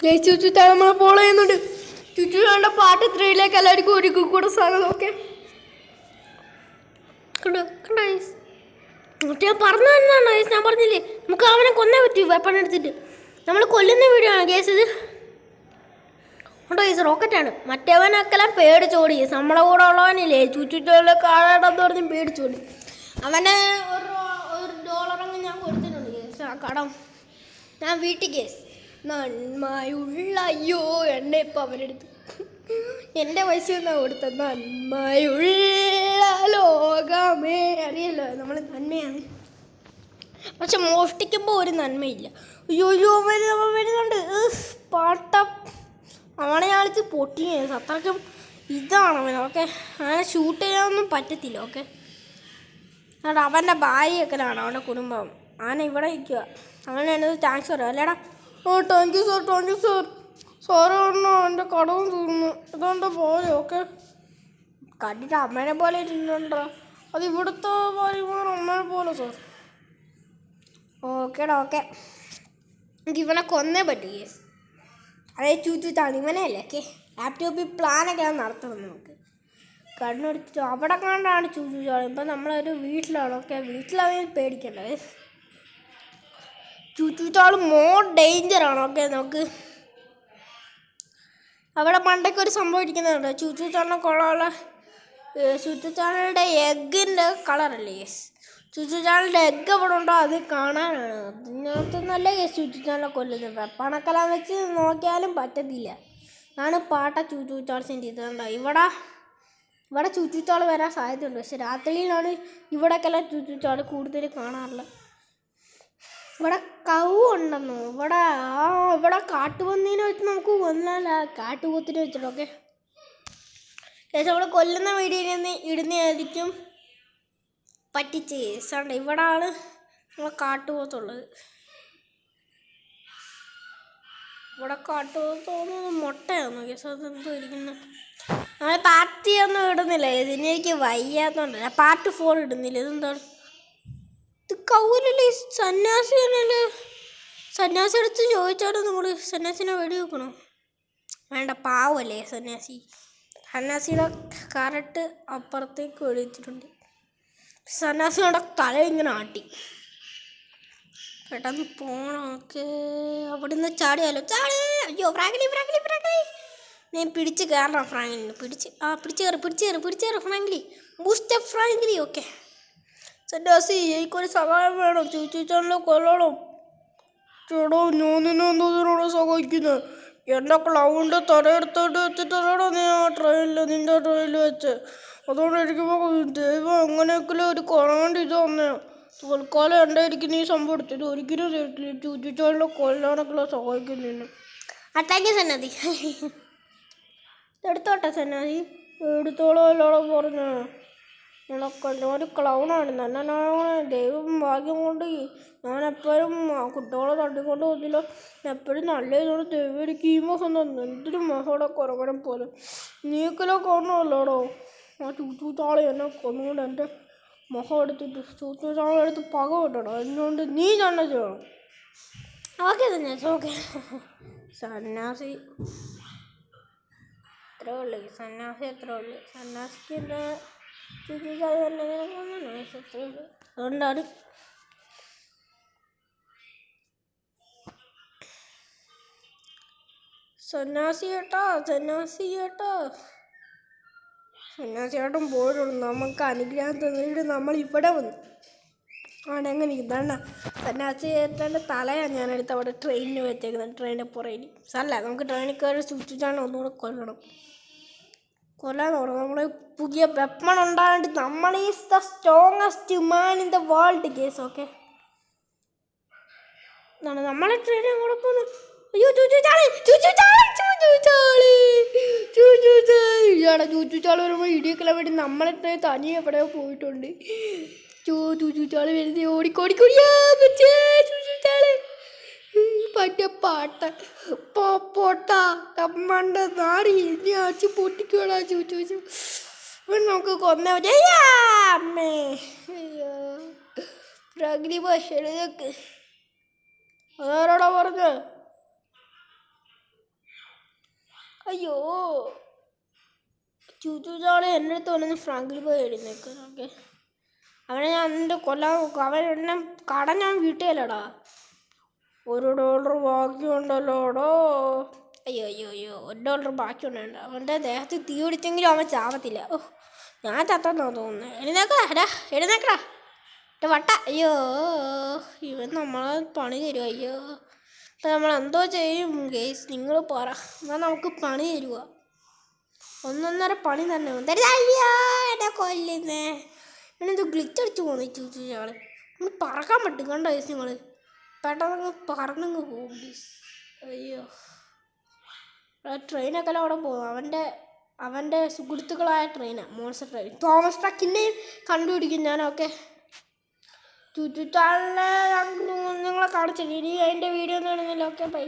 ചുറ്റുത്താൻ നമ്മളെ ഫോളോ ചെയ്യുന്നുണ്ട്. ചുറ്റു വേണ്ട പാട്ട് 3 എല്ലാവർക്കും ഒരു കൂടെ സ്വാഗതം. ഓക്കെ കണ്ടോ കണ്ടോ ഞാൻ പറഞ്ഞു തന്നാണ്. ഞാൻ പറഞ്ഞില്ലേ നമുക്ക് അവനെ കൊന്നേ പറ്റൂ വെപ്പൺ എടുത്തിട്ട്. നമ്മൾ കൊല്ലുന്ന വീഡിയോ ആണ് കേസ് ഇത്. ഉണ്ടോ ഈ റോക്കറ്റാണ്. മറ്റവനൊക്കെല്ലാം പേടിച്ചോടി. നമ്മളെ കൂടെ ഉള്ളവനില്ലേ ചുറ്റുള്ള കാടാടെന്ന് പറഞ്ഞ് പേടിച്ചോടി. അവനെ ഒരു $1 ഞാൻ കൊടുത്തിട്ടുണ്ട് കേസ്. ആ കടം ഞാൻ വീട്ടിൽ കേസ്. നന്മയുള്ള അയ്യോ എന്നെ ഇപ്പം അവരെടുത്ത് എൻ്റെ പൈസ എന്നാ കൊടുത്ത നന്മയുള്ള ലോകമേ. അറിയല്ലോ നമ്മൾ നന്മയാണ്, പക്ഷെ മോഷ്ടിക്കുമ്പോൾ ഒരു നന്മയില്ല. അയ്യോ അയ്യോ വരുന്നുണ്ട് പാട്ട. അവനെ ഞാളിച്ച് പൊട്ടിയ അത്രയ്ക്കും ഇതാണ് അവൻ. ഓക്കെ അവനെ ഷൂട്ട് ചെയ്യാനൊന്നും പറ്റത്തില്ല. ഓക്കെ അതുകൊണ്ട് അവൻ്റെ ഭാര്യയൊക്കെയാണ് അവൻ്റെ കുടുംബം. അവനെ ഇവിടെ നിൽക്കുക. അവനെ എന്നത് താങ്ക്സ് പറയാം അല്ലേടാ. ഓ താങ്ക് യു സാർ സാറ് പറഞ്ഞോ എൻ്റെ കടവും തീർന്നു. ഇതെന്താ പോയോ? ഓക്കെ കണ്ടിട്ട് അമ്മേനെ പോലെ ഇരുന്നുണ്ടോ? അത് ഇവിടുത്തെ ഭാര്യമാർ അമ്മേനെ പോലെ സാർ. ഓക്കേടാ ഓക്കെ എനിക്ക് ഇവനെ കൊന്നേ പറ്റൂ യെസ്. അതായത് ചൂച്ചാണ് ഇവനെയല്ലേ. ഓക്കെ ലാപ്ടോപ്പിൽ പ്ലാനൊക്കെ നടത്തണം നമുക്ക്. കണ്ണെടുത്തിട്ട് അവിടെ കണ്ടാണ് ചൂച്ചാണ്. ഇപ്പം നമ്മളൊരു വീട്ടിലാണ്. ഓക്കെ വീട്ടിലാണെങ്കിൽ പേടിക്കണ്ടേ. ചൂച്ചാൾ മോർ ഡേഞ്ചറാണ്. ഓക്കെ നമുക്ക് അവിടെ പണ്ടൊക്കെ ഒരു സംഭവം ഇരിക്കുന്നുണ്ട്. ചൂച്ചാളിനെ കൊള്ളാനുള്ള ചൂച്ചാളുടെ എഗ്ഗിൻ്റെ കളറല്ലേ യെസ്. ചൂച്ചാളുടെ എഗ്ഗ് എവിടെ ഉണ്ടോ അത് കാണാനാണ്. അതിനകത്തൊന്നല്ല യെസ് ചൂച്ചാളിനെ കൊല്ലുന്നത്. വെപ്പണക്കെല്ലാം വെച്ച് നോക്കിയാലും പറ്റത്തില്ല. അതാണ് പാട്ട ചൂച്ചാൾസിൻ്റെ ഇതുണ്ടോ. ഇവിടെ ചൂച്ചാൾ വരാൻ സാധ്യതയുണ്ട്. പക്ഷെ രാത്രിയിലാണ് ഇവിടേക്കെല്ലാം ചൂച്ചാൾ കൂടുതൽ കാണാറുള്ളത്. ഇവിടെ കവുണ്ടെന്നോ ഇവിടെ കാട്ടുപന്നീനെ വെച്ച് നമുക്ക് കൊല്ലല്ല. കാട്ടുപോത്തിനെ വെച്ചിട്ടൊക്കെ ശേഷം അവിടെ കൊല്ലുന്ന വീഡിയോ ഇടുന്നതായിരിക്കും പറ്റിച്ച് കേസാണ്ട്. ഇവിടാണ് നമ്മളെ കാട്ടുപോത്തുള്ളത്. ഇവിടെ കാട്ടുപോത്ത് തോന്നുന്നത് മുട്ടയാണോ കേസ്. അതെന്തോ ഇരിക്കുന്നത്. നമ്മൾ പാർട്ടിയൊന്നും ഇടുന്നില്ല. ഇതിനെനിക്ക് വയ്യാത്തോണ്ടല്ല. പാർട്ട് 4 ഇടുന്നില്ല. ഇതെന്താണ് ഇത്? കൗലല്ലേ സന്യാസിയാണല്ലേ. സന്യാസി എടുത്ത് ചോദിച്ചാലും നമ്മൾ സന്യാസിനെ വെടി വെക്കണോ? വേണ്ട പാവല്ലേ സന്യാസി. സന്യാസിയുടെ കറക്റ്റ് അപ്പുറത്തേക്ക് വെടിവെച്ചിട്ടുണ്ട്. സന്യാസിയുടെ തല ഇങ്ങനെ ആട്ടി. പെട്ടെന്ന് പോണം. ഓക്കെ അവിടെ നിന്ന് ചാടിയാലോ. അയ്യോ ഫ്രാങ്ക്ലി ഞാൻ പിടിച്ച് കയറണം. ഫ്രാങ്ക്ലിനെ പിടിച്ച് കയറി ഫ്രാങ്ക്ലി. Boost frankly. ഓക്കെ സന്യാസി എനിക്കൊരു സഹായം വേണം. ചൂച്ചാളിനെ കൊല്ലണം. ചേട്ടോ ഞാൻ നിന്നെ എന്തോതിനോട് സഹായിക്കുന്നത്? എൻ്റെ ക്ലൗഡിൻ്റെ തലയെടുത്തോട്ട് വെച്ചിട്ടാണോ നീ ആ നിൻ്റെ ട്രെയിനിൽ വെച്ച്? അതുകൊണ്ട് എനിക്ക് ദൈവം എങ്ങനെയൊക്കെയും ഒരു കൊറോണ്ട് ഇത് തന്നെയാണ്. തൽക്കാലം എൻ്റെ ആയിരിക്കും നീ സംഭവം എടുത്തത്. ഒരിക്കലും ചൂച്ചാളിനെ കൊല്ലാനൊക്കെയുള്ള സഹായിക്കുന്നു. അട്ടാക്കി സന്നാതി എടുത്തോട്ടെ സന്നാതി. എടുത്തോളോ അല്ലോളം പറഞ്ഞു. ഒരു ക്ലൗണാണ്. നല്ല ദൈവം ഭാഗ്യം കൊണ്ട് ഞാനെപ്പോഴും കുട്ടികളെ തട്ടിക്കൊണ്ട് പോകത്തില്ല. എപ്പോഴും നല്ല ഇതോടെ ദൈവം എനിക്ക് ഈ മുഖം തന്നു. എന്തൊരു മുഖയുടെ കുറവനെ പോലെ. നീക്കലോ കൊന്നല്ലോടോ. ആ ചൂച്ചാളി എന്നെ കൊന്നുകൊണ്ട് എൻ്റെ മുഖം എടുത്തിട്ട് ചൂച്ചാളെടുത്ത് പക വിട്ടടോ. അതുകൊണ്ട് നീ തന്നെ ചെയ്യണം. ഓക്കെ സന്യാസി. ഓക്കെ സന്യാസി എത്ര ഉള്ളു. സന്യാസിക്ക് എൻ്റെ ചൂച്ചാളി തന്നെ കൊന്നു. അതുകൊണ്ടാണ് സന്യാസിയേട്ടൻ പോയിട്ടുള്ളൂ. നമുക്ക് അനുഗ്രഹം തന്നിട്ട് നമ്മൾ ഇവിടെ വന്നു. ആണെങ്ങനെ ഇതാണ് സന്യാസിയേട്ടൻ്റെ തലയാണ് ഞാനെടുത്ത് അവിടെ ട്രെയിനിന് വെച്ചേക്കുന്നത്. ട്രെയിനിൽ പുറയിൽ അല്ല നമുക്ക് ട്രെയിനിൽ കയറി സൂക്ഷിച്ചാണ് ഒന്നുകൂടെ കൊല്ലാൻ തുടങ്ങും. നമ്മൾ പുതിയ വെപ്പൺ ഉണ്ടായിട്ട് നമ്മൾ is the strongest man in the world case. Okay നമ്മളെ ട്രെയിൻ അങ്ങോട്ട് പോകുന്നു. അയ്യോ ചൂച്ചാളി വരുമ്പോൾ ഇടിയൊക്കെ വേണ്ടി നമ്മളെ ട്രെയിൻ തനിയെ എവിടെയോ പോയിട്ടുണ്ട്. ചൂച്ചാളി വരുന്നത് ഓടിക്കോടിക്കൊടിയാ ചൂച്ചാളി പറ്റിയ പാട്ട പോട്ട തമ്മണ്ട നാടി ഇനി അടിച്ച് പൊട്ടിക്കോടാ ചൂച്ചു. നമുക്ക് കൊന്ന അമ്മേ. അയ്യോ പ്രകൃതി ഭാഷ ഇതൊക്കെ അതാരോടാ പറഞ്ഞ അയ്യോ ചൂച്ചാളെ എൻ്റെ അടുത്ത് വന്ന് ഫ്രാങ്കിൽ പോയി എഴുന്നേക്ക്. ഓക്കെ അവനെ ഞാൻ എൻ്റെ കൊല്ലാൻ നോക്കും. അവൻ എന്നെ കട ഞാൻ വീട്ടിലടാ. $1 ബാക്കിയുണ്ടല്ലോടോ. അയ്യോ അയ്യോ അയ്യോ $1 ബാക്കിയുണ്ടോ. അവൻ്റെ ദേഹത്ത് തീ പിടിച്ചെങ്കിലും അവൻ ചാവത്തില്ല. ഓ ഞാൻ ചത്തെന്നാ തോന്നുന്നത്. എഴുന്നേക്കടാ എഴുന്നേക്കടാ വട്ട. അയ്യോ ഇവൻ നമ്മളെ പണി തരുക. അയ്യോ അപ്പം നമ്മൾ എന്തോ ചെയ്യും ഗേസ് നിങ്ങൾ പറ. എന്നാൽ നമുക്ക് പണി തരുക. 1.5 പണി തന്നെ തരുക. അയ്യോ എന്നെ കൊല്ലുന്നേ. ഇവനെന്തോ ഗ്ലിച്ചടിച്ച് പോകുന്നു ചൂച്ചു ഞങ്ങൾ. നമ്മൾ പറക്കാൻ പറ്റും കണ്ടോ ഗേസ്. നിങ്ങൾ പെട്ടെന്ന് പറന്നങ്ങ് പോകും ഗേസ്. അയ്യോ ട്രെയിനൊക്കെ അവിടെ പോകും. അവൻ്റെ സുഹൃത്തുക്കളായ ട്രെയിനാണ് മോൺസ്റ്റർ ട്രെയിൻ. തോമസ് ട്രക്കിൻ്റെയും കണ്ടുപിടിക്കും ഞാൻ. ഓക്കെ ചുറ്റുചാലിനെ നിങ്ങളെ കാണിച്ചില്ല. ഇനി അതിൻ്റെ വീഡിയോ ഒന്നും കാണുന്നില്ല. Okay bye.